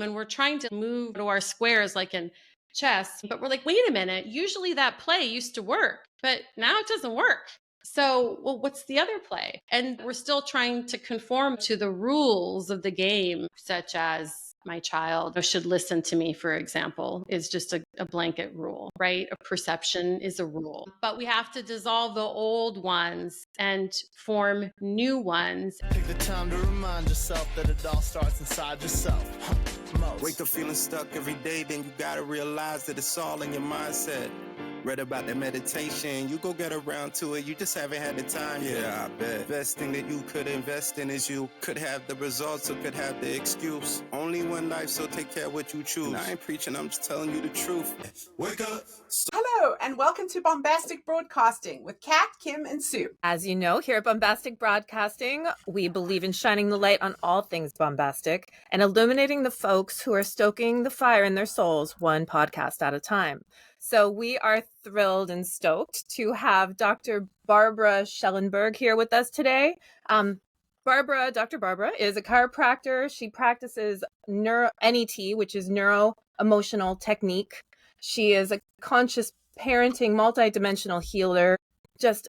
and we're trying to move to our squares like in chess, but we're like, wait a minute, usually that play used to work, but now it doesn't work. So, well, what's the other play? And we're still trying to conform to the rules of the game, such as my child should listen to me, for example, is just a blanket rule, right? A perception is a rule. But we have to dissolve the old ones and form new ones. Take the time to remind yourself that it all starts inside yourself. Wake up feeling stuck every day, then you gotta realize that it's all in your mindset. Read about the meditation, you go get around to it, you just haven't had the time. Yeah, I bet. Best thing that you could invest in is you. Could have the results or could have the excuse. Only one life, so take care of what you choose. And I ain't preaching, I'm just telling you the truth. Wake up. Hello, and welcome to Bombastik Broadcasting with Kat, Kim, and Sue. As you know, here at Bombastik Broadcasting, we believe in shining the light on all things bombastic and illuminating the folks who are stoking the fire in their souls one podcast at a time. So we are thrilled and stoked to have Dr. Barbara Schellenberg here with us today. Dr. Barbara is a chiropractor. She practices NET, which is neuro-emotional technique. She is a conscious parenting, multidimensional healer. Just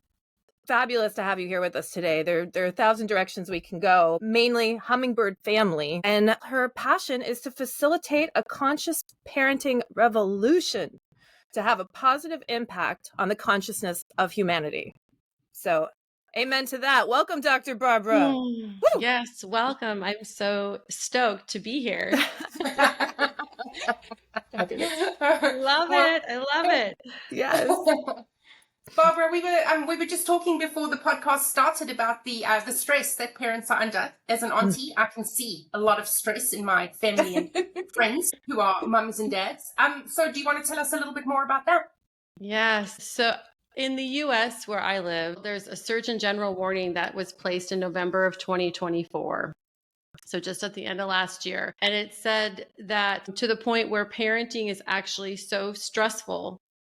fabulous to have you here with us today. There are 1,000 directions we can go, mainly hummingbird family. And her passion is to facilitate a conscious parenting revolution to have a positive impact on the consciousness of humanity. So amen to that. Welcome, Dr. Barbara. Yes, welcome. I'm so stoked to be here. I love it. Yes. Barbara, we were just talking before the podcast started about the stress that parents are under. As an auntie, I can see a lot of stress in my family and friends who are mums and dads. So do you want to tell us a little bit more about that? Yes. So in the US where I live, there's a Surgeon General warning that was placed in November of 2024. So just at the end of last year. And it said that to the point where parenting is actually so stressful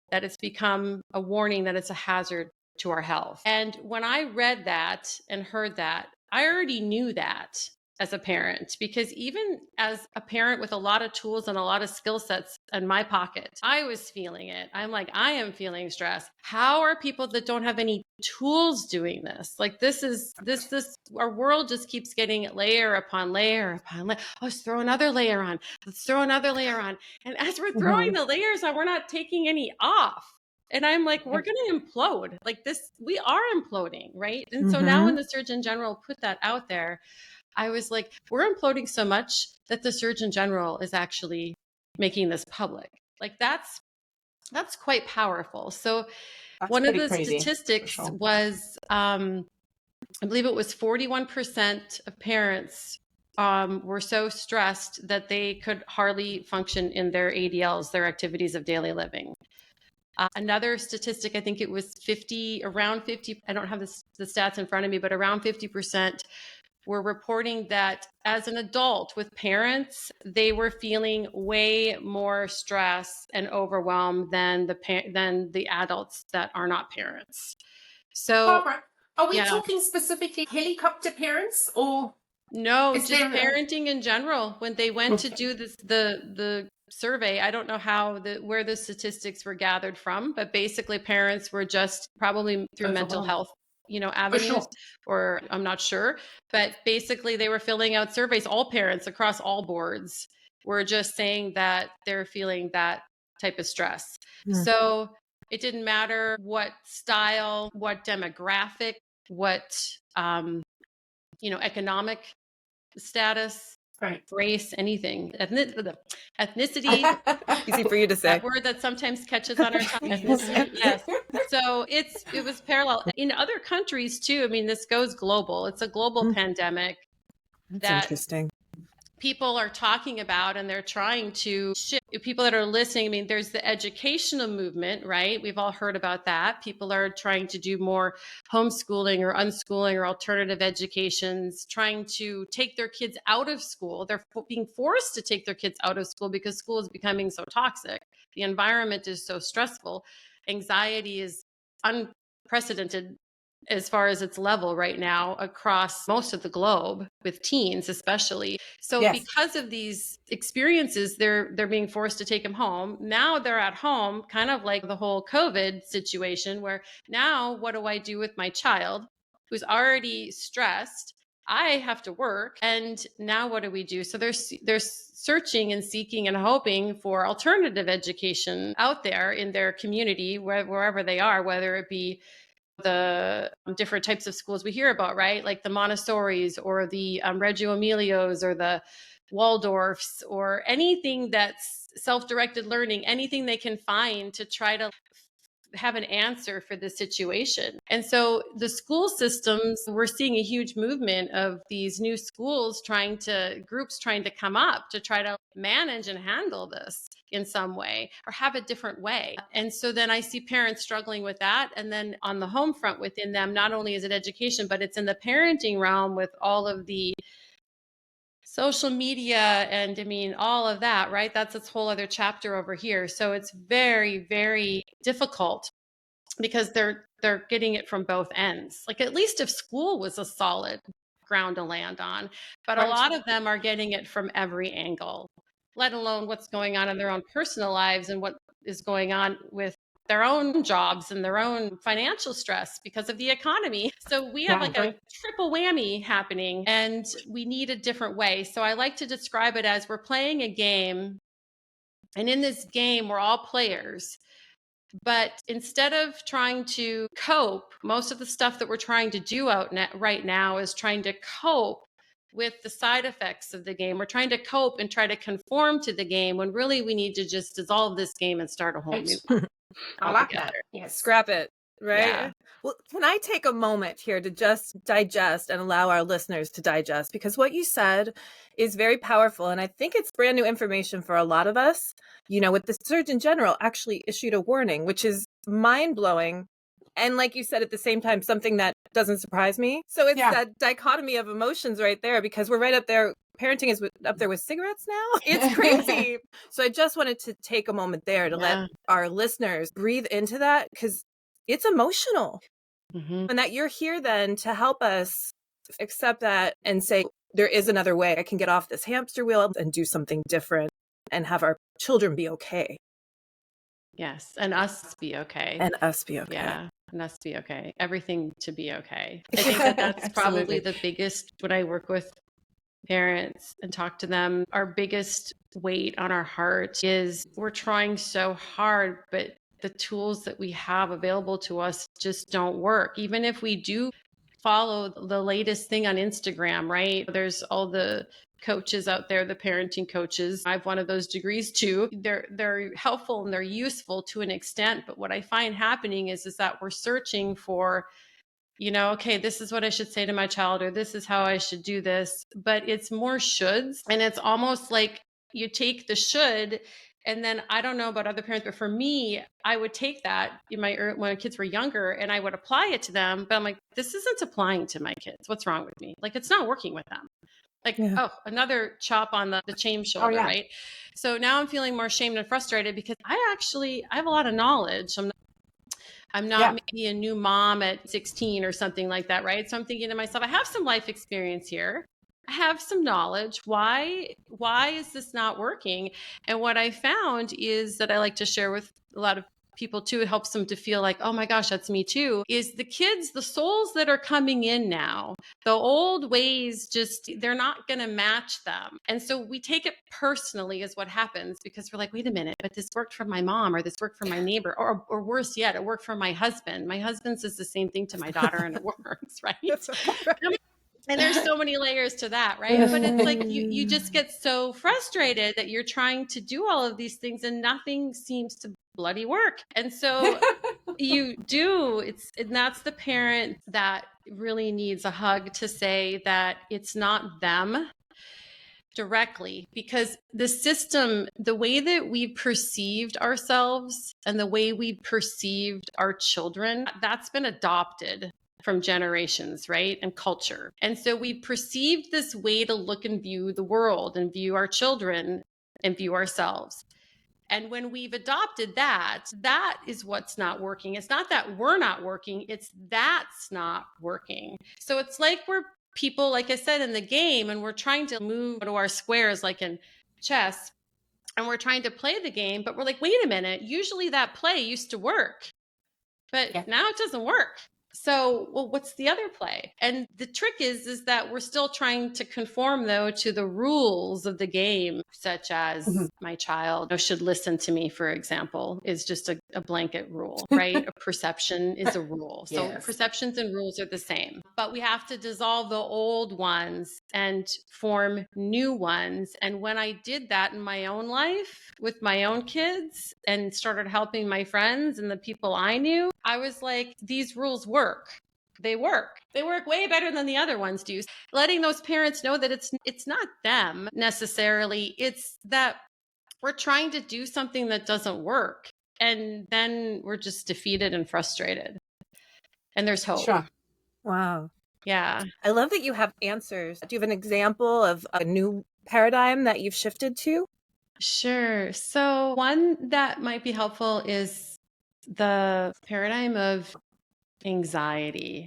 that it's become a warning that it's a hazard to our health. And when I read that and heard that, I already knew that as a parent, because even as a parent with a lot of tools and a lot of skill sets in my pocket, I was feeling it. I'm like, I am feeling stress. How are people that don't have any tools doing this? Like this, our world just keeps getting layer upon layer upon layer. Oh, let's throw another layer on. Let's throw another layer on. And as we're throwing the layers on, we're not taking any off. And I'm like, we're going to implode like this. We are imploding, right? And so now when the Surgeon General put that out there, I was like, we're imploding so much that the Surgeon General is actually making this public. Like that's quite powerful. So one of the statistics was, I believe it was 41% of parents were so stressed that they could hardly function in their ADLs, their activities of daily living. Another statistic, I think it was around 50, I don't have the stats in front of me, but around 50% were reporting that as an adult with parents, they were feeling way more stress and overwhelmed than the adults that are not parents. So, Barbara, are we talking specifically helicopter parents or? No, just parenting in general. When they went to do this, the survey, I don't know where the statistics were gathered from, but basically parents were just probably through mental health avenues, or I'm not sure, but basically they were filling out surveys. All parents across all boards were just saying that they're feeling that type of stress. So it didn't matter what style, what demographic, what, economic status, right, race, anything, ethnicity. Easy for you to say. That word that sometimes catches on our tongue. Ethnicity. Yes. So it was parallel in other countries too. I mean, this goes global. It's a global pandemic. That's interesting. People are talking about, and they're trying to shift. People that are listening, I mean, there's the educational movement, right? We've all heard about that. People are trying to do more homeschooling or unschooling or alternative educations, trying to take their kids out of school. They're being forced to take their kids out of school because school is becoming so toxic. The environment is so stressful. Anxiety is unprecedented as far as its level right now across most of the globe, with teens especially. So Yes. because of these experiences, they're being forced to take them home. Now they're at home, kind of like the whole COVID situation, where now what do I do with my child who's already stressed? I have to work, and now what do we do? So they're searching and seeking and hoping for alternative education out there in their community, wherever they are, whether it be the different types of schools we hear about, right? Like the Montessori's or the Reggio Emilios or the Waldorfs, or anything that's self-directed learning, anything they can find to try to have an answer for the situation. And so the school systems, we're seeing a huge movement of these new schools groups trying to come up to try to manage and handle this in some way or have a different way. And so then I see parents struggling with that. And then on the home front within them, not only is it education, but it's in the parenting realm with all of the social media and all of that, right? That's its whole other chapter over here. So it's very, very difficult because they're getting it from both ends. Like, at least if school was a solid ground to land on, but a lot of them are getting it from every angle, let alone what's going on in their own personal lives and what is going on with their own jobs and their own financial stress because of the economy. So we have like a triple whammy happening, and we need a different way. So I like to describe it as we're playing a game, and in this game, we're all players. But instead of trying to cope, most of the stuff that we're trying to do right now is trying to cope with the side effects of the game. We're trying to cope and try to conform to the game, when really we need to just dissolve this game and start a whole new one. I like that. Yes. Scrap it, right? Yeah. Well, can I take a moment here to just digest and allow our listeners to digest? Because what you said is very powerful. And I think it's brand new information for a lot of us. With the Surgeon General actually issued a warning, which is mind blowing. And like you said, at the same time, something that doesn't surprise me. So it's that dichotomy of emotions right there, because we're right up there. Parenting is up there with cigarettes now. It's crazy. So I just wanted to take a moment there to let our listeners breathe into that, because it's emotional. Mm-hmm. And that you're here then to help us accept that and say, there is another way. I can get off this hamster wheel and do something different and have our children be okay. Yes. And us be okay. And us be okay. Yeah. And us be okay. Everything to be okay. I think that's probably the biggest, when I work with parents and talk to them, our biggest weight on our heart is we're trying so hard, but the tools that we have available to us just don't work. Even if we do follow the latest thing on Instagram, right? There's all the coaches out there, the parenting coaches. I have one of those degrees too. They're helpful and they're useful to an extent. But what I find happening is that we're searching for, okay, this is what I should say to my child, or this is how I should do this. But it's more shoulds. And it's almost like you take the should, and then I don't know about other parents, but for me, I would take that when my kids were younger and I would apply it to them. But I'm like, this isn't applying to my kids. What's wrong with me? Like, it's not working with them. Like, another chop on the shame shoulder, right? So now I'm feeling more shamed and frustrated because I have a lot of knowledge. I'm not maybe a new mom at 16 or something like that, right? So I'm thinking to myself, I have some life experience here. I have some knowledge. Why is this not working? And what I found is that I like to share with a lot of people too, it helps them to feel like, oh my gosh, that's me too, is the kids, the souls that are coming in now, the old ways, they're not going to match them. And so we take it personally is what happens, because we're like, wait a minute, but this worked for my mom, or this worked for my neighbor, or worse yet, it worked for my husband. My husband says the same thing to my daughter and it works, right? And there's so many layers to that, right? But it's like you just get so frustrated that you're trying to do all of these things and nothing seems to bloody work. And so and that's the parent that really needs a hug to say that it's not them directly, because the system, the way that we perceived ourselves and the way we perceived our children, that's been adopted from generations, right? And culture. And so we perceived this way to look and view the world and view our children and view ourselves. And when we've adopted that, that is what's not working. It's not that we're not working, it's that's not working. So it's like we're people, like I said, in the game, and we're trying to move to our squares like in chess, and we're trying to play the game, but we're like, wait a minute, usually that play used to work, but now it doesn't work. So, well, what's the other play? And the trick is that we're still trying to conform, though, to the rules of the game, such as my child should listen to me, for example, is just a blanket rule, right? A perception is a rule. So perceptions and rules are the same, but we have to dissolve the old ones and form new ones. And when I did that in my own life with my own kids and started helping my friends and the people I knew, I was like, these rules work. They work. They work way better than the other ones do. Letting those parents know that it's not them necessarily. It's that we're trying to do something that doesn't work. And then we're just defeated and frustrated. And there's hope. Sure. Wow. Yeah. I love that you have answers. Do you have an example of a new paradigm that you've shifted to? Sure. So one that might be helpful is the paradigm of anxiety,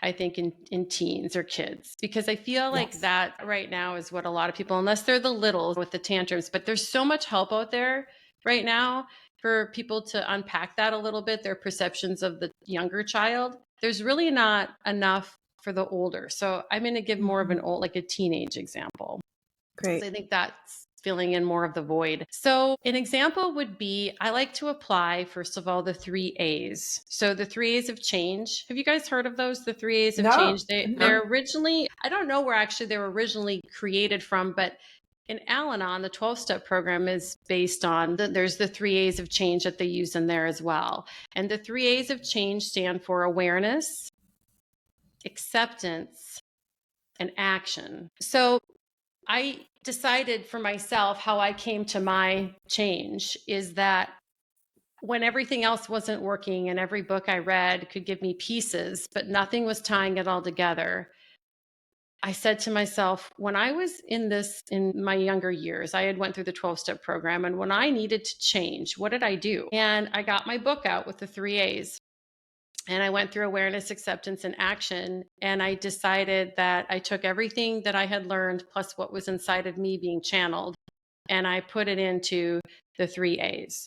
I think, in teens or kids, because I feel like that right now is what a lot of people, unless they're the littles with the tantrums, but there's so much help out there right now for people to unpack that a little bit, their perceptions of the younger child. There's really not enough for the older. So I'm going to give more of an old, like a teenage example. Great. So I think that's filling in more of the void. So an example would be, I like to apply, first of all, the 3 A's. So the 3 A's of change. Have you guys heard of those? The 3 A's of change? They're originally, I don't know where actually they were originally created from, but in Al-Anon, the 12-step program is based on, there's the 3 A's of change that they use in there as well. And the 3 A's of change stand for awareness, acceptance, and action. So I decided for myself how I came to my change is that when everything else wasn't working and every book I read could give me pieces, but nothing was tying it all together, I said to myself, when I was in my younger years, I had went through the 12-step program, and when I needed to change, what did I do? And I got my book out with the 3 A's. And I went through awareness, acceptance, and action. And I decided that I took everything that I had learned, plus what was inside of me being channeled, and I put it into the 3 A's.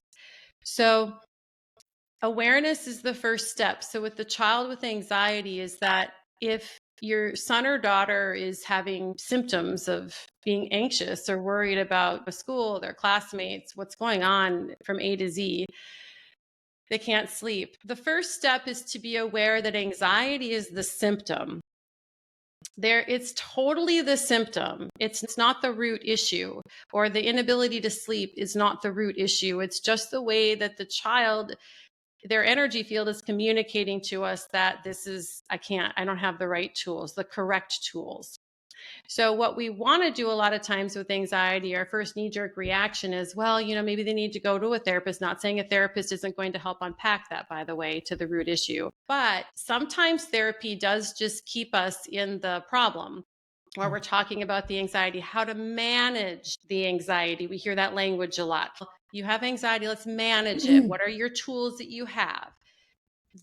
So awareness is the first step. So with the child with anxiety is that if your son or daughter is having symptoms of being anxious or worried about school, their classmates, what's going on from A to Z, they can't sleep. The first step is to be aware that anxiety is the symptom. It's totally the symptom. It's not the root issue, or the inability to sleep is not the root issue. It's just the way that the child, their energy field is communicating to us that I don't have the right tools, the correct tools. So what we want to do a lot of times with anxiety, our first knee-jerk reaction is, well, maybe they need to go to a therapist. Not saying a therapist isn't going to help unpack that, by the way, to the root issue. But sometimes therapy does just keep us in the problem, where we're talking about the anxiety, how to manage the anxiety. We hear that language a lot. You have anxiety, let's manage it. What are your tools that you have?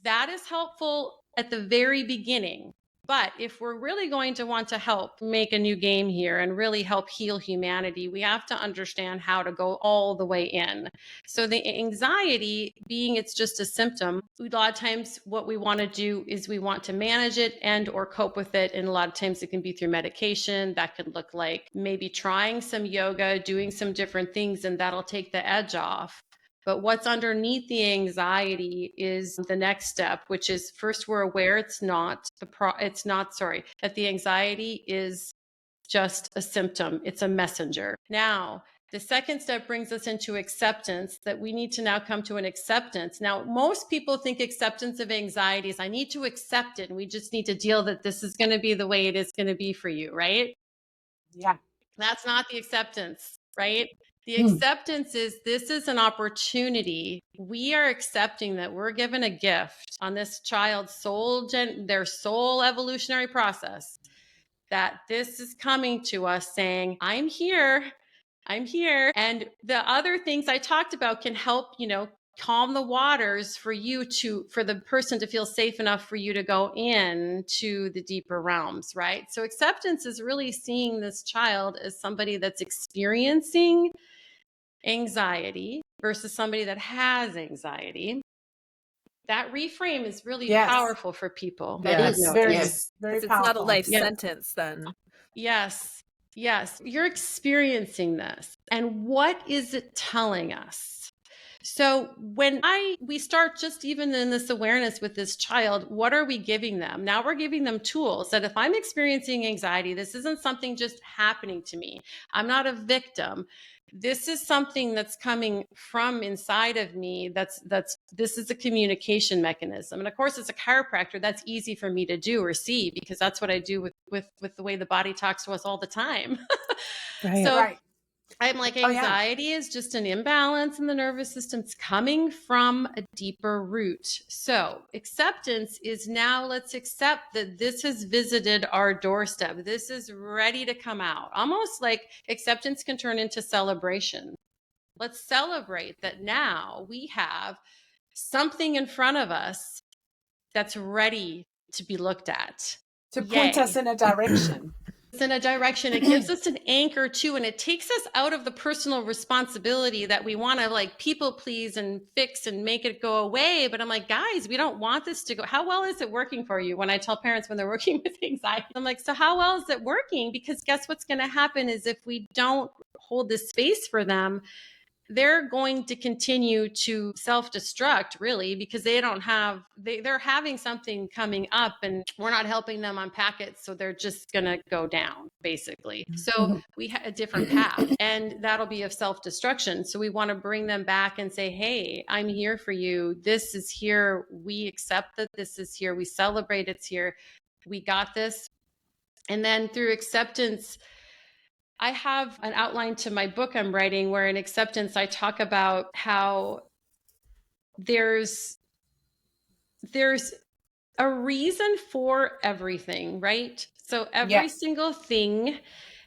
That is helpful at the very beginning. But if we're really going to want to help make a new game here and really help heal humanity, we have to understand how to go all the way in. So the anxiety, being it's just a symptom, a lot of times what we want to do is we want to manage it and or cope with it. And a lot of times it can be through medication. That could look like maybe trying some yoga, doing some different things, and that'll take the edge off. But what's underneath the anxiety is the next step, which is first we're aware that the anxiety is just a symptom. It's a messenger. Now, the second step brings us into acceptance, that we need to now come to an acceptance. Now, most people think acceptance of anxiety is I need to accept it, and we just need to deal that this is going to be the way it is going to be for you, right? Yeah. That's not the acceptance, right? The acceptance is this is an opportunity. We are accepting that we're given a gift on this child's their soul evolutionary process, that this is coming to us saying, I'm here. I'm here. And the other things I talked about can help, calm the waters for the person to feel safe enough for you to go in to the deeper realms, right? So acceptance is really seeing this child as somebody that's experiencing anxiety versus somebody that has anxiety. That reframe is really powerful for people. That Yes. is, Very, yes. very It's powerful. not a life Yeah. sentence then. Yes. You're experiencing this. And what is it telling us? So when we start just even in this awareness with this child, what are we giving them? Now we're giving them tools that if I'm experiencing anxiety, this isn't something just happening to me. I'm not a victim. This is something that's coming from inside of me. This is a communication mechanism. And of course, as a chiropractor, that's easy for me to do or see because that's what I do with the way the body talks to us all the time. Right. So Right. I'm like, Oh, yeah. anxiety is just an imbalance in the nervous system. It's coming from a deeper root. So acceptance is now, let's accept that this has visited our doorstep. This is ready to come out. Almost like acceptance can turn into celebration. Let's celebrate that now we have something in front of us that's ready to be looked at. To point Yay. us in a direction. It's in a direction. It gives us an anchor too, and it takes us out of the personal responsibility that we want to like people please and fix and make it go away. But I'm like, guys, we don't want this to go. How well is it working for you? When I tell parents when they're working with anxiety, I'm like, so how well is it working? Because guess what's going to happen is if we don't hold this space for them, they're going to continue to self-destruct really because they're having something coming up and we're not helping them unpack it. So they're just going to go down basically. So we have a different path and that'll be of self-destruction. So we want to bring them back and say, hey, I'm here for you. This is here. We accept that this is here. We celebrate it's here. We got this. And then through acceptance, I have an outline to my book I'm writing where in acceptance, I talk about how there's a reason for everything, right? So every single thing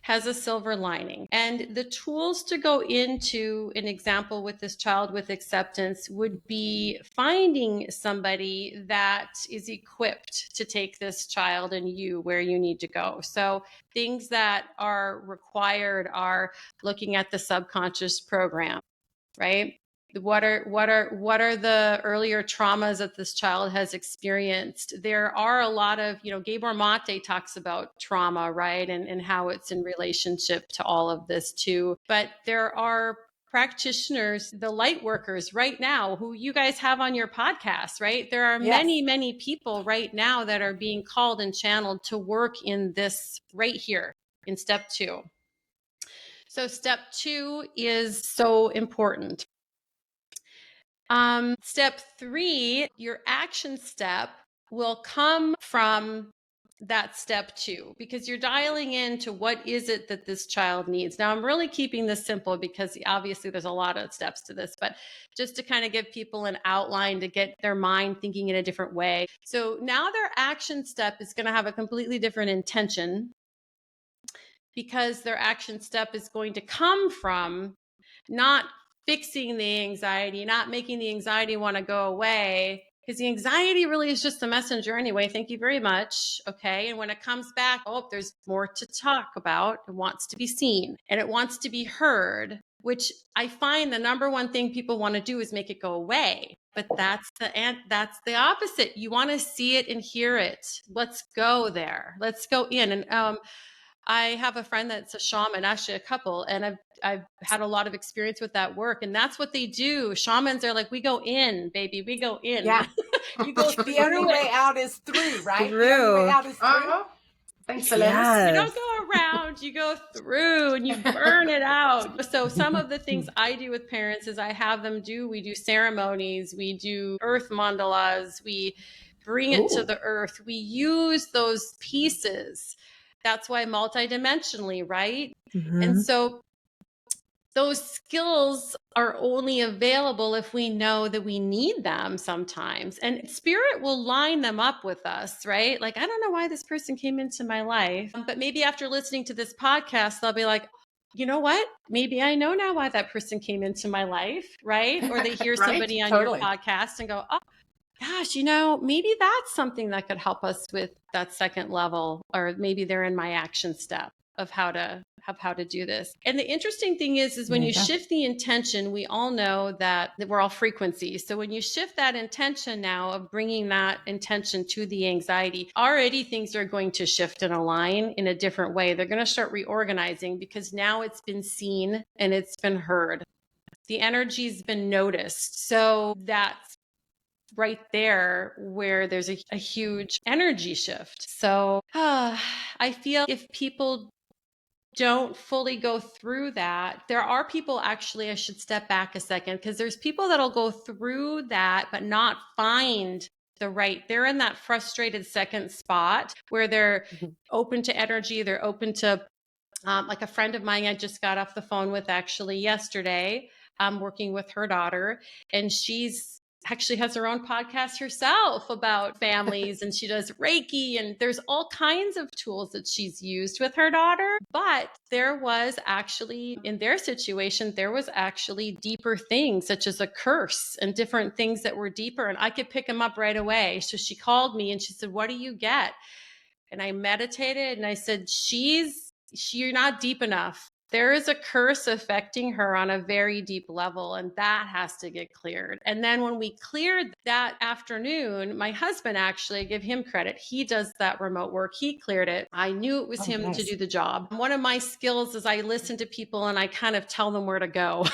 has a silver lining. And the tools to go into an example with this child with acceptance would be finding somebody that is equipped to take this child and you where you need to go. So things that are required are looking at the subconscious program, right? What are the earlier traumas that this child has experienced? There are a lot of, Gabor Mate talks about trauma, right? And how it's in relationship to all of this too. But there are practitioners, the light workers right now who you guys have on your podcast, right? There are many, many people right now that are being called and channeled to work in this right here in step 2. So step 2 is so important. Step 3, your action step will come from that step 2 because you're dialing into what is it that this child needs. Now, I'm really keeping this simple because obviously there's a lot of steps to this, but just to kind of give people an outline to get their mind thinking in a different way. So now their action step is going to have a completely different intention because their action step is going to come from not fixing the anxiety, not making the anxiety want to go away, because the anxiety really is just a messenger anyway. Thank you very much. Okay. And when it comes back, there's more to talk about. It wants to be seen and it wants to be heard, which I find the number one thing people want to do is make it go away. But that's the opposite. You want to see it and hear it. Let's go there. Let's go in. And I have a friend that's a shaman, actually a couple, and I've had a lot of experience with that work. And that's what they do. Shamans are like, we go in, baby, we go in. Yeah. You go through The only way out is through, right? The only way out is through. Thanks, Elaine. You don't go around, you go through and you burn it out. So some of the things I do with parents is we do ceremonies, we do earth mandalas, we bring it to the earth. We use those pieces. That's why multidimensionally, right? Mm-hmm. And so those skills are only available if we know that we need them sometimes. And spirit will line them up with us, right? Like, I don't know why this person came into my life, but maybe after listening to this podcast, they'll be like, you know what? Maybe I know now why that person came into my life, right? Or they hear Right, somebody on totally. your podcast and go, oh, gosh, maybe that's something that could help us with that second level, or maybe they're in my action step of how to do this. And the interesting thing is when you shift the intention, we all know that we're all frequencies. So when you shift that intention now of bringing that intention to the anxiety, already things are going to shift and align in a different way. They're going to start reorganizing because now it's been seen and it's been heard. The energy's been noticed. So that's right there where there's a huge energy shift. So I feel if people don't fully go through that, there are people, actually, I should step back a second, because there's people that'll go through that but not find they're in that frustrated second spot where they're open to energy, they're open to like a friend of mine I just got off the phone with actually yesterday, working with her daughter, and she's actually has her own podcast herself about families, and she does Reiki, and there's all kinds of tools that she's used with her daughter. But there was actually, in their situation, there was actually deeper things such as a curse and different things that were deeper, and I could pick them up right away. So she called me and she said, what do you get? And I meditated and I said, you're not deep enough. There is a curse affecting her on a very deep level, and that has to get cleared. And then when we cleared that afternoon, my husband, actually, I give him credit. He does that remote work. He cleared it. I knew it was him to do the job. One of my skills is I listen to people and I kind of tell them where to go.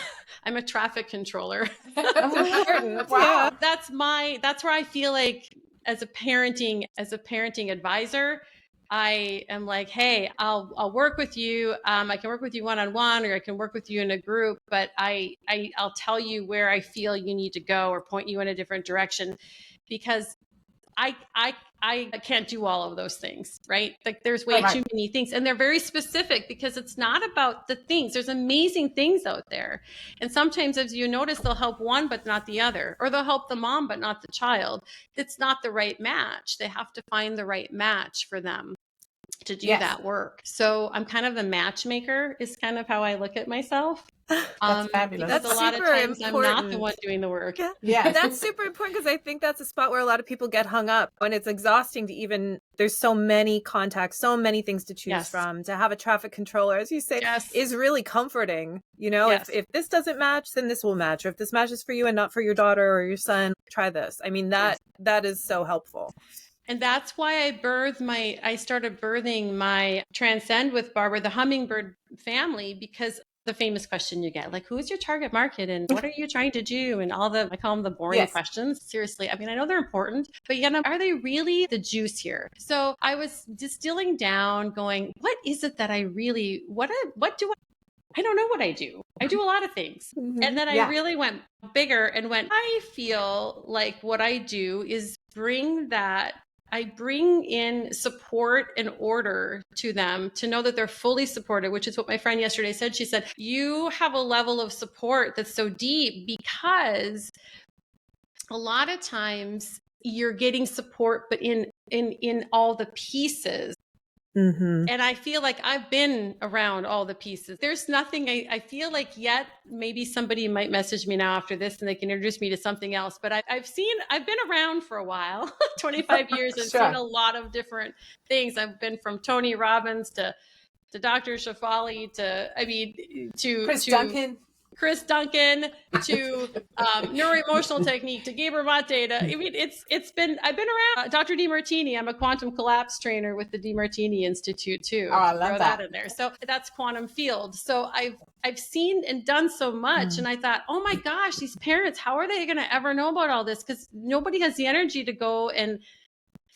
I'm a traffic controller. Wow. That's where I feel like as a parenting advisor, I am like, hey, I'll work with you. I can work with you one-on-one, or I can work with you in a group, but I'll tell you where I feel you need to go or point you in a different direction, because I can't do all of those things, right? Like there's way too many things, and they're very specific because it's not about the things. There's amazing things out there. And sometimes, as you notice, they'll help one, but not the other, or they'll help the mom, but not the child. It's not the right match. They have to find the right match for them to do that work. So I'm kind of the matchmaker, is kind of how I look at myself. That's fabulous. Because That's a lot of super times important. I'm not the one doing the work. Yeah. That's super important, because I think that's a spot where a lot of people get hung up, and it's exhausting to even, there's so many contacts, so many things to choose from. To have a traffic controller, as you say, is really comforting. If this doesn't match, then this will match. Or if this matches for you and not for your daughter or your son, try this. I mean, that is so helpful. And that's why I started birthing my Transcend with Barbara, the hummingbird family, because the famous question you get, like, who's your target market and what are you trying to do? And I call them the boring questions. Seriously. I mean, I know they're important, but are they really the juice here? So I was distilling down going, what is it that I really, I don't know what I do. I do a lot of things. And then I really went bigger and I feel like what I do is I bring in support and order to them to know that they're fully supported, which is what my friend yesterday said. She said, you have a level of support that's so deep because a lot of times you're getting support, but in all the pieces. And I feel like I've been around all the pieces. There's nothing I feel like yet. Maybe somebody might message me now after this and they can introduce me to something else. But I've been around for a while, 25 years. I've seen a lot of different things. I've been from Tony Robbins to Dr. Shafali to Chris Duncan to neuroemotional technique to Gabriel Mate. I've been around Dr. DeMartini. I'm a quantum collapse trainer with the DeMartini Institute too. Oh, I love throw that in there. So that's quantum field. So I've seen and done so much. And I thought, oh my gosh, these parents, how are they going to ever know about all this? Because nobody has the energy to go and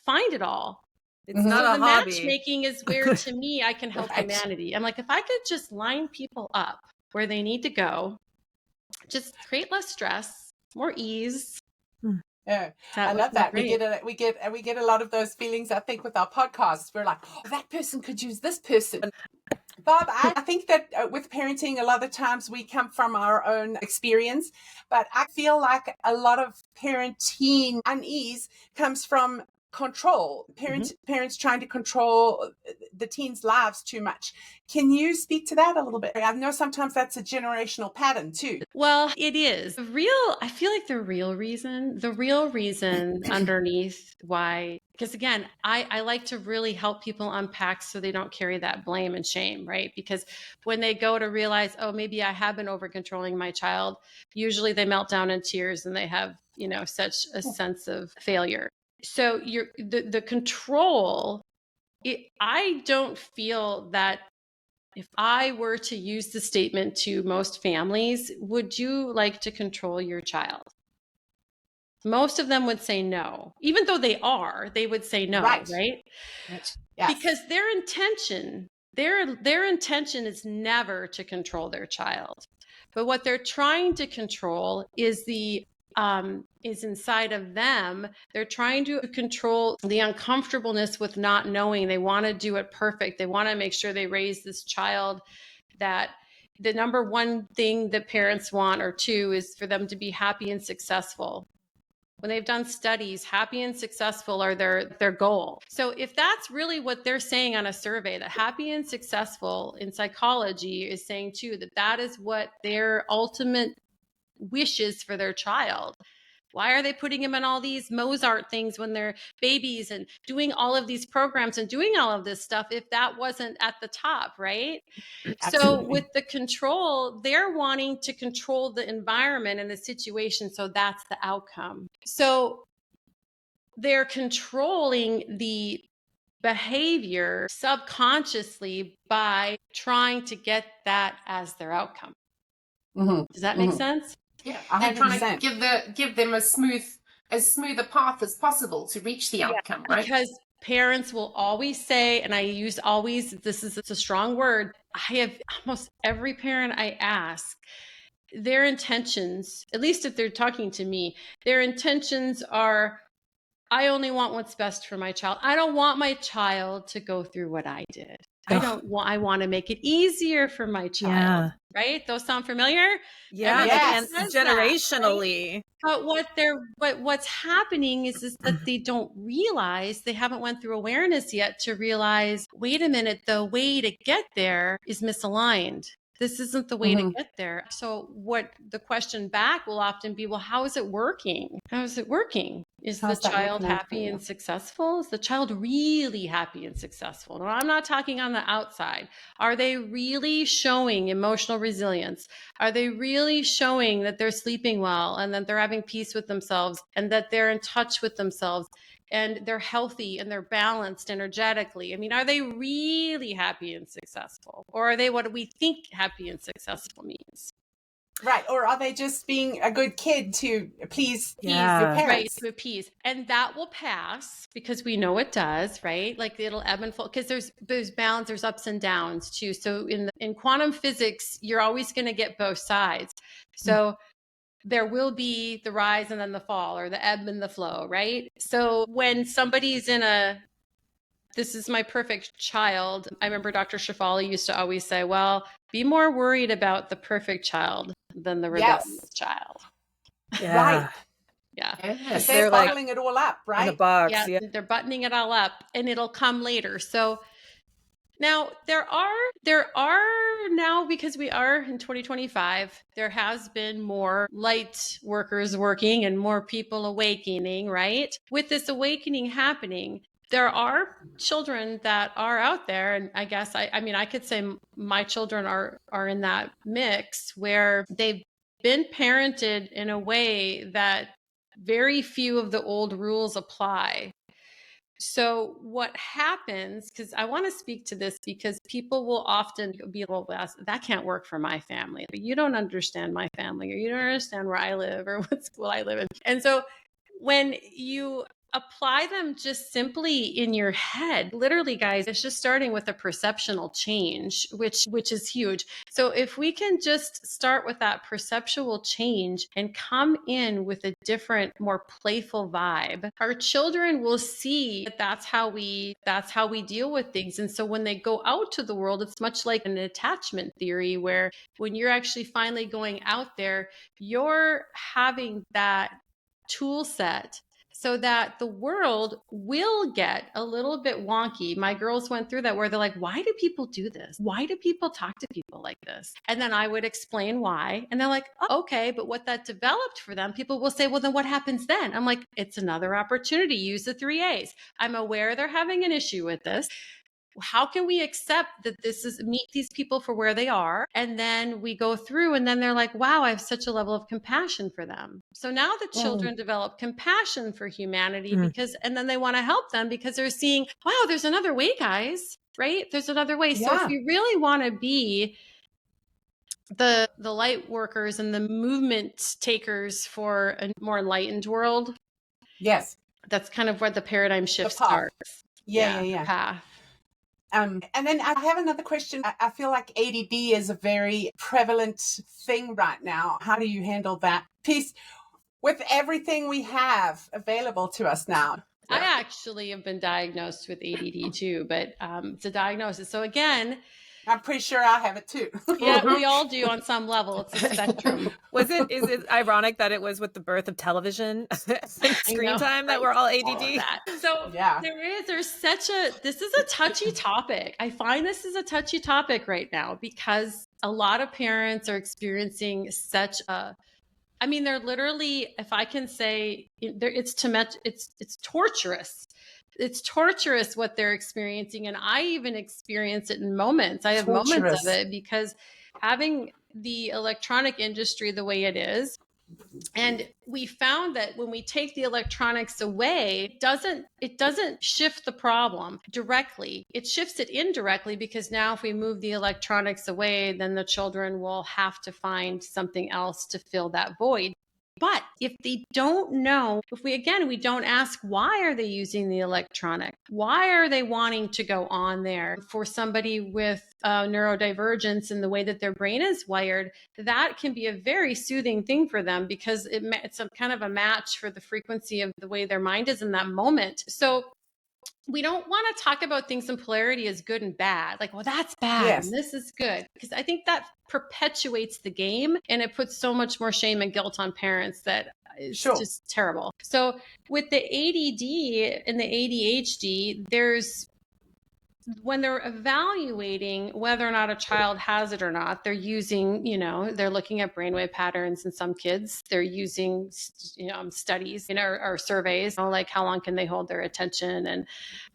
find it all. It's not a hobby. Matchmaking is where, to me, I can help humanity. I'm like, if I could just line people up where they need to go, just create less stress, more ease. Yeah, I love that. We get a lot of those feelings, I think, with our podcasts. We're like, oh, that person could use this person. Bob, I think that with parenting, a lot of times we come from our own experience, but I feel like a lot of parenting unease comes from control, parents trying to control the teens' lives too much. Can you speak to that a little bit? I know sometimes that's a generational pattern too. Well, it is. I feel like the real reason underneath why, because again, I like to really help people unpack so they don't carry that blame and shame, right? Because when they go to realize, oh, maybe I have been over controlling my child, usually they melt down in tears and they have, such a sense of failure. So the control, I don't feel that if I were to use the statement to most families, would you like to control your child? Most of them would say no. Even though they would say no, right? Yes. Because their intention is never to control their child. But what they're trying to control is is inside of them. They're trying to control the uncomfortableness with not knowing. They want to do it perfect. They want to make sure they raise this child that the number one thing that parents want, or two, is for them to be happy and successful. When they've done studies, happy and successful are their goal. So if that's really what they're saying on a survey, that happy and successful in psychology is saying too, that is what their ultimate wishes for their child. Why are they putting them in all these Mozart things when they're babies and doing all of these programs and doing all of this stuff if that wasn't at the top, right? Absolutely. So with the control, they're wanting to control the environment and the situation, so that's the outcome. So they're controlling the behavior subconsciously by trying to get that as their outcome. Does that make sense? Yeah, they're trying to give them as smooth a path as possible to reach the outcome, right? Because parents will always say, and I use always, it's a strong word. I have almost every parent I ask, their intentions, at least if they're talking to me, their intentions are, I only want what's best for my child. I don't want my child to go through what I did. I want to make it easier for my child. Right? Those sound familiar? Yeah. And generationally. That, right? But what's happening is that they don't realize, they haven't went through awareness yet to realize, wait a minute, the way to get there is misaligned. This isn't the way to get there. So what the question back will often be, well, how is it working? How is it working? Is the child happy and successful? Is the child really happy and successful? No, I'm not talking on the outside. Are they really showing emotional resilience? Are they really showing that they're sleeping well and that they're having peace with themselves and that they're in touch with themselves and they're healthy and they're balanced energetically? I mean, are they really happy and successful? Or are they what we think happy and successful means? Right. Or are they just being a good kid to please your parents? Right, to appease. And that will pass because we know it does, right? Like it'll ebb and flow because there's balance, there's ups and downs too. So in quantum physics, you're always going to get both sides. So there will be the rise and then the fall, or the ebb and the flow, right? So when somebody's this is my perfect child, I remember Dr. Shefali used to always say, well, be more worried about the perfect child than the rebellious child. Yeah. Right. Yeah. Yes. They're bottling it all up, right? In a box. Yeah, they're buttoning it all up and it'll come later. So now there are now, because we are in 2025, there has been more light workers working and more people awakening, right? With this awakening happening, there are children that are out there. And I guess, I mean, I could say my children are in that mix where they've been parented in a way that very few of the old rules apply. So what happens, because I want to speak to this because people will often be, well, that can't work for my family. But you don't understand my family, or you don't understand where I live or what school I live in. And so when you apply them just simply in your head, literally, guys, it's just starting with a perceptual change, which is huge. So if we can just start with that perceptual change and come in with a different, more playful vibe, our children will see that that's how we deal with things. And so when they go out to the world, it's much like an attachment theory, where when you're actually finally going out there, you're having that tool set so that the world will get a little bit wonky. My girls went through that where they're like, why do people do this? Why do people talk to people like this? And then I would explain why. And they're like, oh, okay. But what that developed for them, people will say, well, then what happens then? I'm like, it's another opportunity. Use the 3 A's. I'm aware they're having an issue with this. How can we accept that this is meet these people for where they are? And then we go through and then they're like, wow, I have such a level of compassion for them. So now the children develop compassion for humanity because, and then they want to help them because they're seeing, wow, there's another way, guys, right? There's another way. So if we really want to be the light workers and the movement takers for a more enlightened world. Yes. That's kind of where the paradigm shift starts. Yeah. Path. And then I have another question. I feel like ADD is a very prevalent thing right now. How do you handle that piece with everything we have available to us now? I actually have been diagnosed with ADD too, but it's a diagnosis. So again, I'm pretty sure I have it too. Yeah, we all do on some level. It's a spectrum. Is it ironic that it was with the birth of television and screen time that we're all ADD? So this is a touchy topic. I find this is a touchy topic right now because a lot of parents are experiencing they're literally, if I can say, it's torturous. It's torturous what they're experiencing. And I even experience it in moments. I have moments of it because having the electronic industry the way it is, and we found that when we take the electronics away, it doesn't shift the problem directly. It shifts it indirectly because now if we move the electronics away, then the children will have to find something else to fill that void. But if they don't know, if we don't ask, why are they using the electronic? Why are they wanting to go on there? For somebody with neurodivergence and the way that their brain is wired, that can be a very soothing thing for them because it's a kind of a match for the frequency of the way their mind is in that moment. So we don't want to talk about things in polarity as good and bad. Like, well, that's bad and this is good. Because I think that perpetuates the game and it puts so much more shame and guilt on parents that is just terrible. So with the ADD and the ADHD, when they're evaluating whether or not a child has it or not, they're using, they're looking at brainwave patterns in some kids. They're using, studies, or surveys, like how long can they hold their attention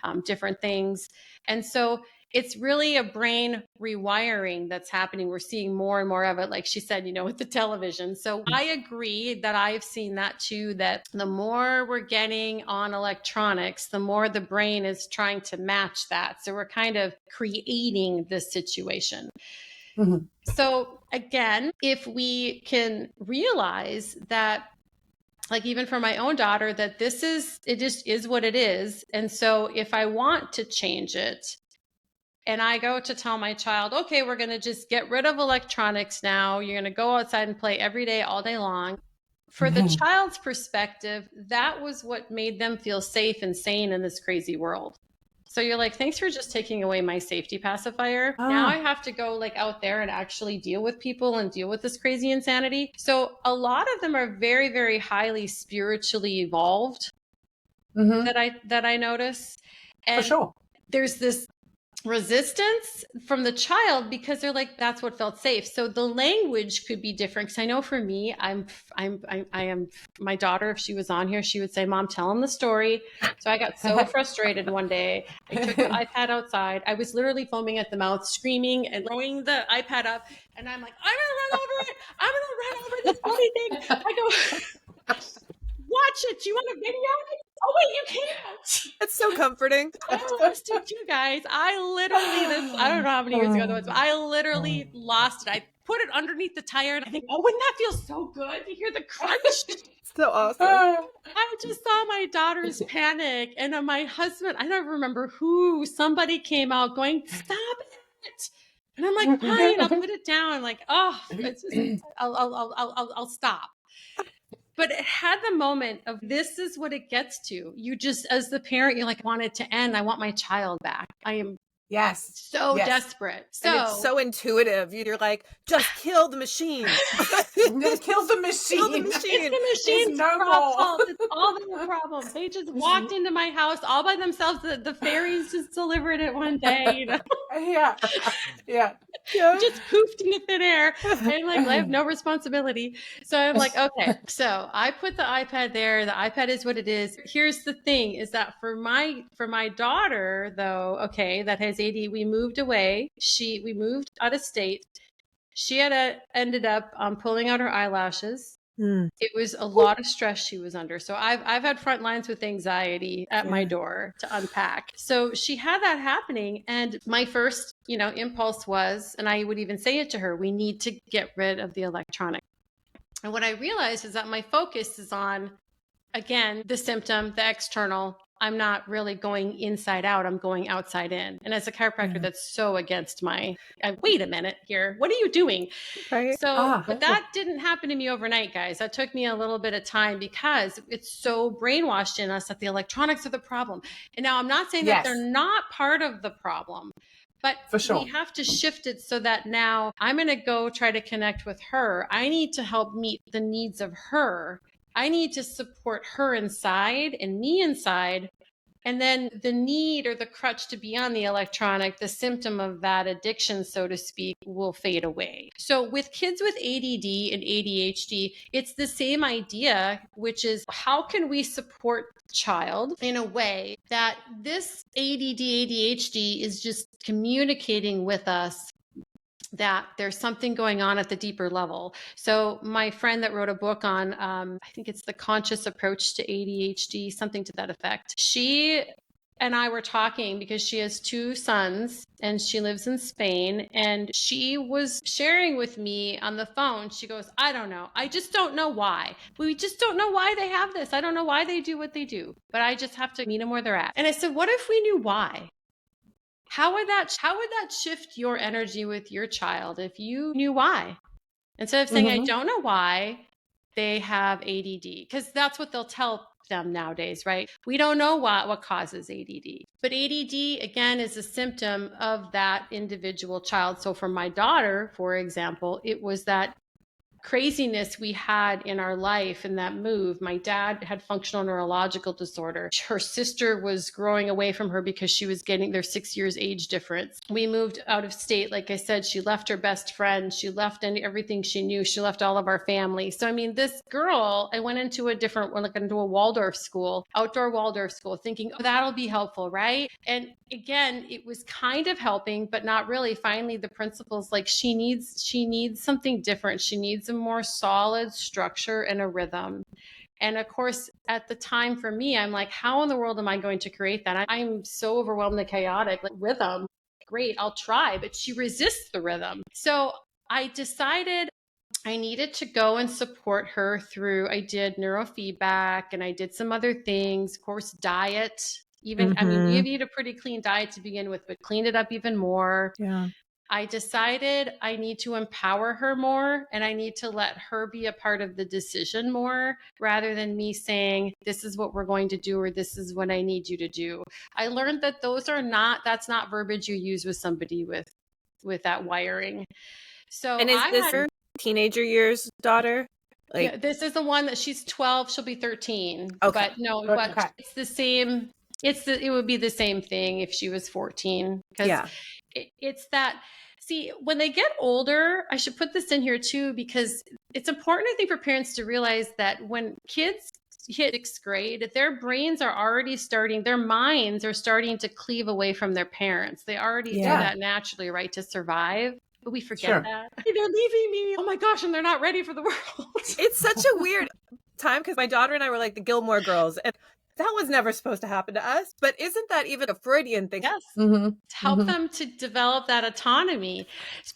and different things. And so it's really a brain rewiring that's happening. We're seeing more and more of it, like she said, with the television. So I agree that I've seen that too, that the more we're getting on electronics, the more the brain is trying to match that. So we're kind of creating this situation. Mm-hmm. So again, if we can realize that, like even for my own daughter, that it just is what it is. And so if I want to change it, and I go to tell my child, okay, we're going to just get rid of electronics now. You're going to go outside and play every day, all day long. For the child's perspective, that was what made them feel safe and sane in this crazy world. So you're like, thanks for just taking away my safety pacifier. Now I have to go out there and actually deal with people and deal with this crazy insanity. So a lot of them are very, very highly spiritually evolved that I notice. And for sure. There's this resistance from the child because they're like, that's what felt safe. So the language could be different. Because I know for me, I am my daughter, if she was on here, she would say, Mom, tell him the story. So I got so frustrated one day. I took the iPad outside. I was literally foaming at the mouth, screaming and throwing the iPad up. And I'm like, I'm going to run over it. I'm going to run over this bloody thing. I go, watch it. Do you want a video? Oh, wait, you can't. It's so comforting. I lost it, you guys. I don't know how many years ago that was, but I literally lost it. I put it underneath the tire and I think, oh, wouldn't that feel so good to hear the crunch? So awesome. I just saw my daughter's panic and my husband, I don't remember somebody came out going, stop it. And I'm like, fine, I'll put it down. I'm like, oh, it's just, I'll stop. But it had the moment of, this is what it gets to. You just, as the parent, you're like, want it to end. I want my child back. I am so desperate. So and it's so intuitive. You're like, just kill the machine. Kill the machine. Kill the machine. It's the machines no were more. fault. It's all their problem. They just walked into my house all by themselves. The fairies just delivered it one day, you know. Yeah. Yeah. Just poofed into thin air. I'm like, I have no responsibility. So I'm like, okay. So I put the iPad there. The iPad is what it is. Here's the thing is that for my daughter, though, okay, that has AD, we moved away. We moved out of state. She ended up pulling out her eyelashes. It was a lot of stress she was under. So I've had front lines with anxiety at my door to unpack. So she had that happening. And my first, impulse was, and I would even say it to her, we need to get rid of the electronic. And what I realized is that my focus is on, again, the symptom, the external. I'm not really going inside out. I'm going outside in. And as a chiropractor, that's so against wait a minute here. What are you doing? Right. But that didn't happen to me overnight, guys. That took me a little bit of time because it's so brainwashed in us that the electronics are the problem. And now I'm not saying that they're not part of the problem, but we have to shift it so that now I'm going to go try to connect with her. I need to help meet the needs of her. I need to support her inside and me inside. And then the need or the crutch to be on the electronic, the symptom of that addiction, so to speak, will fade away. So with kids with ADD and ADHD, it's the same idea, which is how can we support the child in a way that this ADD, ADHD is just communicating with us that there's something going on at the deeper level. So my friend that wrote a book on, I think it's The Conscious Approach to ADHD, something to that effect. She and I were talking because she has 2 sons and she lives in Spain. And she was sharing with me on the phone. She goes, I don't know. I just don't know why. We just don't know why they have this. I don't know why they do what they do, but I just have to meet them where they're at. And I said, what if we knew why? How would that shift your energy with your child if you knew why? Instead of saying, I don't know why they have ADD, because that's what they'll tell them nowadays, right? We don't know what causes ADD. But ADD, again, is a symptom of that individual child. So for my daughter, for example, it was that craziness we had in our life in that move. My dad had functional neurological disorder. Her sister was growing away from her because she was getting their 6 years age difference. We moved out of state. Like I said, she left her best friend. She left everything she knew. She left all of our family. So, I mean, this girl, I went into into a Waldorf school, outdoor Waldorf school, thinking, oh, that'll be helpful, right? And again, it was kind of helping, but not really. Finally, the principal's like, she needs something different. She needs a more solid structure and a rhythm. And of course, at the time for me, I'm like, how in the world am I going to create that? I'm so overwhelmed and chaotic. Like, rhythm, great, I'll try, but she resists the rhythm. So I decided I needed to go and support her I did neurofeedback and I did some other things, of course, diet. Even, I mean, we eat a pretty clean diet to begin with, but cleaned it up even more. Yeah. I decided I need to empower her more and I need to let her be a part of the decision more rather than me saying, this is what we're going to do, or this is what I need you to do. I learned that that's not verbiage you use with somebody with that wiring. So and is this her teenager years daughter? Yeah, this is the one that she's 12. She'll be 13. Okay. But no, but it's the same. It would be the same thing if she was 14. Because it's that. See, when they get older, I should put this in here too, because it's important, I think, for parents to realize that when kids hit 6th grade, their brains are already their minds are starting to cleave away from their parents. They already do that naturally, right, to survive. But we forget that. They're leaving me. Oh my gosh, and they're not ready for the world. It's such a weird time because my daughter and I were like the Gilmore Girls, and that was never supposed to happen to us. But isn't that even a Freudian thing? Yes. To help them to develop that autonomy.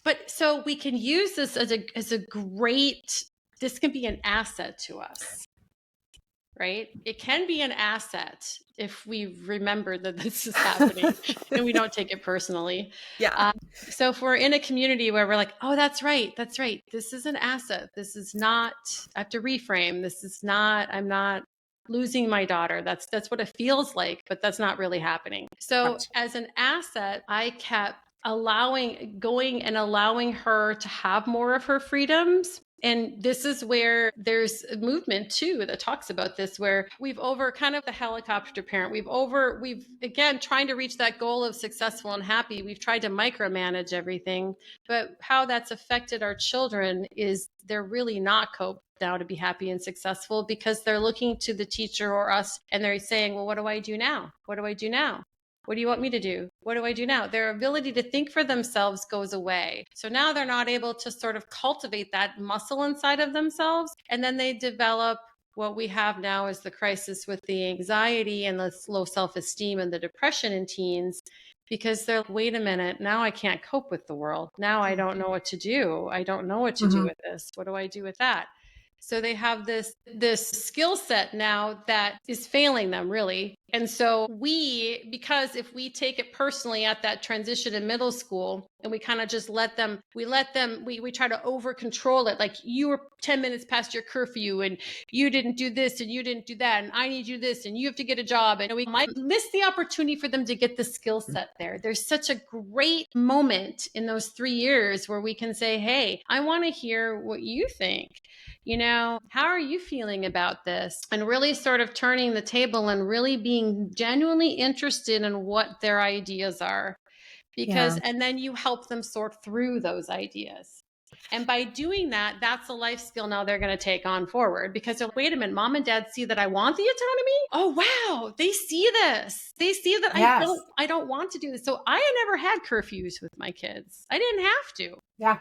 But so we can use this as a great, this can be an asset to us. Right? It can be an asset if we remember that this is happening and we don't take it personally. Yeah. So if we're in a community where we're like, oh, that's right. This is an asset. This is not, I have to reframe. This is not, I'm not losing my daughter. That's what it feels like, but that's not really happening. So as an asset, I kept allowing her to have more of her freedoms And this is where there's a movement too that talks about this, where we've over kind of the helicopter parent. We've again, trying to reach that goal of successful and happy. We've tried to micromanage everything, but how that's affected our children is they're really not coped now to be happy and successful because they're looking to the teacher or us and they're saying, well, what do I do now? What do I do now? What do you want me to do? What do I do now? Their ability to think for themselves goes away. So now they're not able to sort of cultivate that muscle inside of themselves. And then they develop what we have now is the crisis with the anxiety and the low self-esteem and the depression in teens, because they're like, wait a minute, now I can't cope with the world. Now I don't know what to do. I don't know what to do with this. What do I do with that? So they have this skill set now that is failing them really. And so because if we take it personally at that transition in middle school and we kind of just we try to over control it. Like you were 10 minutes past your curfew and you didn't do this and you didn't do that. And I need you this and you have to get a job. And we might miss the opportunity for them to get the skill set there. There's such a great moment in those 3 years where we can say, hey, I want to hear what you think. How are you feeling about this? And really sort of turning the table and really being genuinely interested in what their ideas are. And then you help them sort through those ideas. And by doing that, that's a life skill now they're going to take on forward because wait a minute, mom and dad see that I want the autonomy. Oh, wow. They see this. They see that I don't want to do this. So I never had curfews with my kids. I didn't have to. Yeah.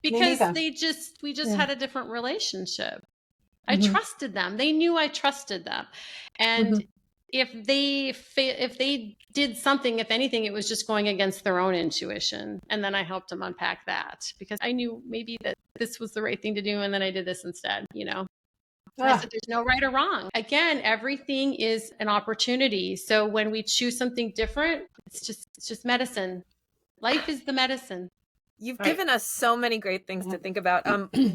Because we just had a different relationship. I trusted them. They knew I trusted them. And if they did something, if anything, it was just going against their own intuition. And then I helped them unpack that because I knew maybe that this was the right thing to do. And then I did this instead, I said, there's no right or wrong. Again, everything is an opportunity. So when we choose something different, it's just medicine. Life is the medicine. You've given us so many great things to think about.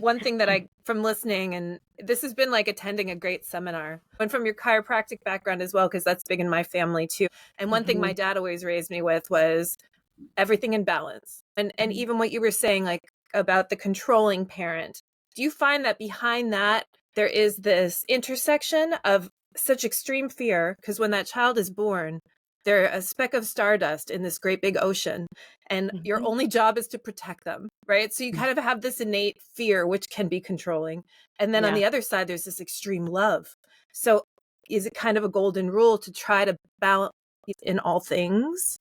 One thing that from listening, and this has been like attending a great seminar, and from your chiropractic background as well, because that's big in my family too. And one thing my dad always raised me with was everything in balance. And even what you were saying, like about the controlling parent, do you find that behind that, there is this intersection of such extreme fear? Because when that child is born, they're a speck of stardust in this great big ocean, and your only job is to protect them, right? So you kind of have this innate fear, which can be controlling. And then on the other side, there's this extreme love. So is it kind of a golden rule to try to balance in all things,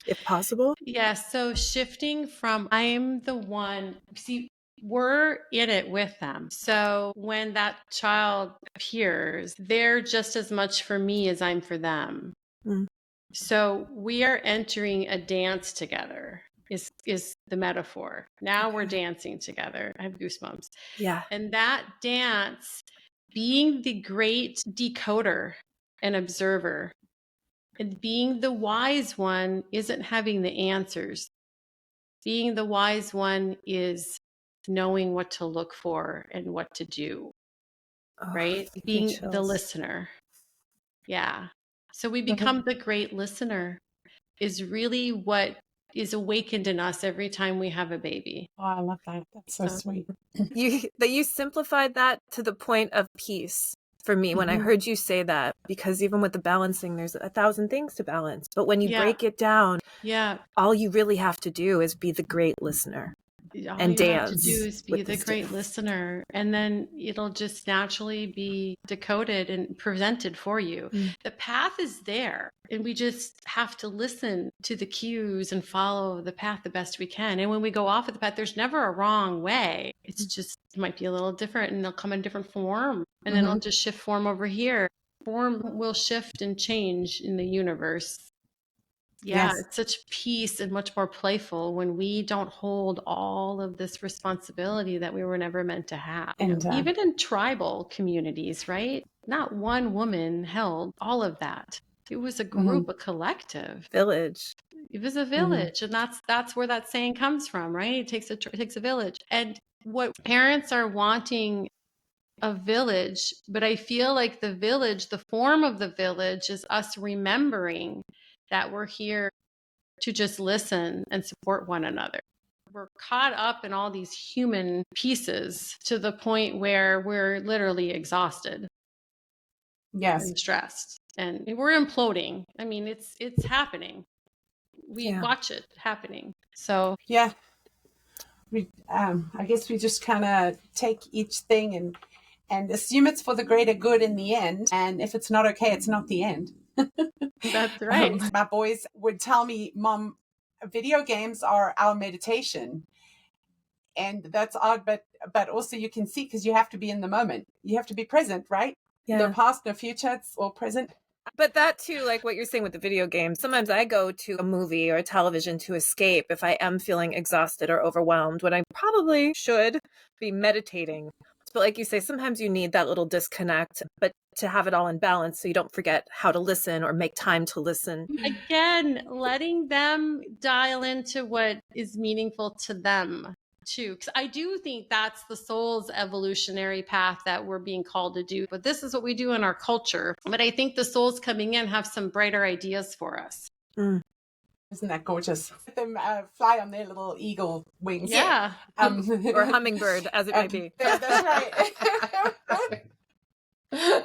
if possible? Yeah. So shifting from I'm the one, see, we're in it with them. So when that child appears, they're just as much for me as I'm for them. So we are entering a dance together is the metaphor. Now we're dancing together. I have goosebumps. Yeah. And that dance, being the great decoder and observer and being the wise one isn't having the answers. Being the wise one is knowing what to look for and what to do, right? Being the listener. Yeah. So we become the great listener is really what is awakened in us every time we have a baby. Oh, I love that. That's so sweet. You simplified that to the point of peace for me when I heard you say that, because even with the balancing, there's 1,000 things to balance. But when you break it down, all you really have to do is be the great listener. All and you dance have to do is be the great listener, and then it'll just naturally be decoded and presented for you. The path is there, and we just have to listen to the cues and follow the path the best we can. And when we go off of the path, there's never a wrong way. It's just, it might be a little different, and they'll come in a different form, and then it'll just shift form over here. Form will shift and change in the universe. Yeah, it's such peace and much more playful when we don't hold all of this responsibility that we were never meant to have. And even in tribal communities, right? Not one woman held all of that. It was a group, a collective. Village. It was a village. And that's where that saying comes from, right? It takes a village. And what parents are wanting a village, but I feel like the village, the form of the village is us remembering that we're here to just listen and support one another. we're caught up in all these human pieces to the point where we're literally exhausted. Yes. And stressed. And we're imploding. I mean, it's happening. We watch it happening. So yeah. I guess we just kind of take each thing and assume it's for the greater good in the end. And if it's not okay, it's not the end. That's right. My boys would tell me, Mom, video games are our meditation. And that's odd, but also you can see, because you have to be in the moment. You have to be present, right? Yeah. No past, no future, it's all present. But that too, like what you're saying with the video games, sometimes I go to a movie or a television to escape if I am feeling exhausted or overwhelmed, when I probably should be meditating. But like you say, sometimes you need that little disconnect, but to have it all in balance so you don't forget how to listen or make time to listen. Again, letting them dial into what is meaningful to them too. Because I do think that's the soul's evolutionary path that we're being called to do. But this is what we do in our culture. But I think the souls coming in have some brighter ideas for us. Mm. Isn't that gorgeous? Let them fly on their little eagle wings. Yeah. Or hummingbird, as it may be. That's right. So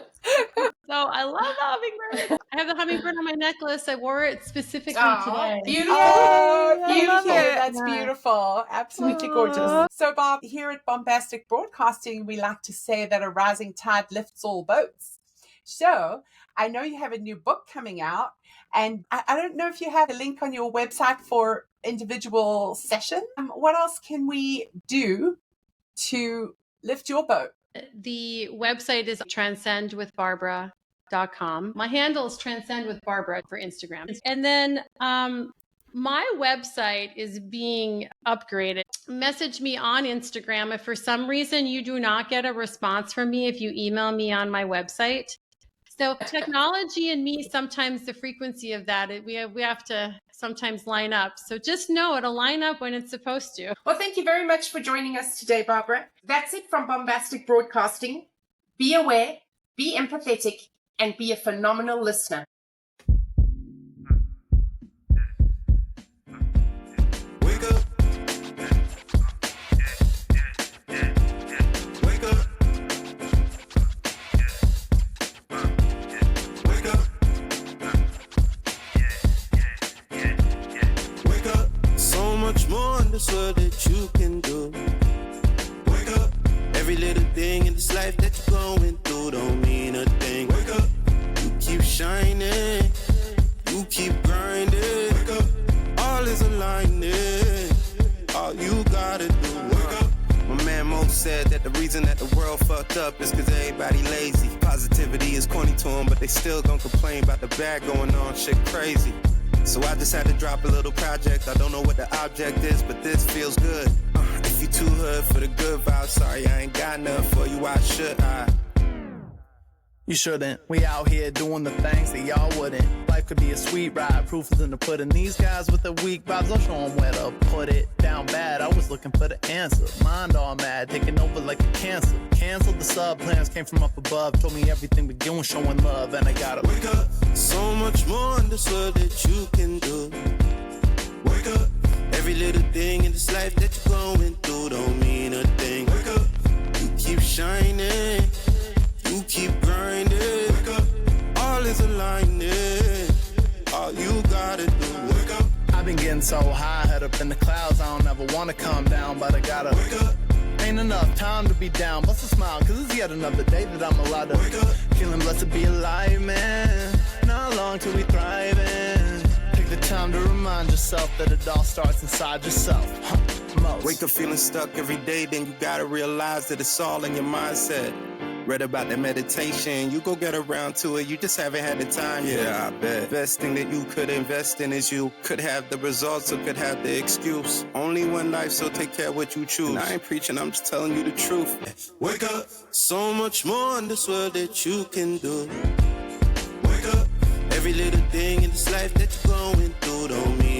I love the hummingbird. I have the hummingbird on my necklace. I wore it specifically today. Beautiful. Oh, beautiful. Yay. That's beautiful. Absolutely gorgeous. So, Bob, here at Bombastik Broadcasting, we like to say that a rising tide lifts all boats. So I know you have a new book coming out, and I don't know if you have a link on your website for individual sessions. What else can we do to lift your boat? The website is transcendwithbarbara.com. My handle is transcendwithbarbara for Instagram. And then my website is being upgraded. Message me on Instagram if for some reason you do not get a response from me if you email me on my website. So technology and me, sometimes the frequency of that, we have to sometimes line up. So just know it'll line up when it's supposed to. Well, thank you very much for joining us today, Barbara. That's it from Bombastik Broadcasting. Be aware, be empathetic, and be a phenomenal listener. Wake up. Wake up. Wake up. Wake up. So much more in this world that you can do. Wake up. Every little thing in this life that you're going through don't mean a thing. Wake up. You keep shining. You keep grinding. Wake up. All is aligning. All you gotta do. Wake up. My man Mo said that the reason that the world fucked up is cause everybody lazy. Positivity is corny to them, but they still gon' complain about the bad going on. Shit crazy. So I just had to drop a little project. I don't know what the object is, but this feels good. If you too hood for the good vibe, sorry I ain't got nothing for you. Why should I? You shouldn't. We out here doing the things that y'all wouldn't. Life could be a sweet ride, proof is in the pudding. These guys with the weak vibes, I'll show them where to put it. Down bad, I was looking for the answer. Mind all mad, taking over like a cancer. Canceled the sub plans, came from up above. Told me everything but doing, showing love, and I gotta wake up. So much more in this world that you can do. Wake up. Every little thing in this life that you're going through don't mean a thing. Wake up. You keep shining. You keep grinding. Wake up. All is aligning. All you gotta do. Wake up. I've been getting so high, head up in the clouds. I don't ever wanna come down, but I gotta wake up. Ain't enough time to be down. Bust a smile, cause it's yet another day that I'm allowed to wake up. Feeling blessed to be alive, man. Not long till we thriving. Take the time to remind yourself that it all starts inside yourself. Most. Wake up feeling stuck every day, then you gotta realize that it's all in your mindset. Read about that meditation, you go get around to it, you just haven't had the time. Yeah, I bet. Best thing that you could invest in is you. Could have the results or could have the excuse. Only one life, so take care of what you choose. And I ain't preaching, I'm just telling you the truth. Wake up. So much more in this world that you can do. Wake up. Every little thing in this life that you're going through don't mean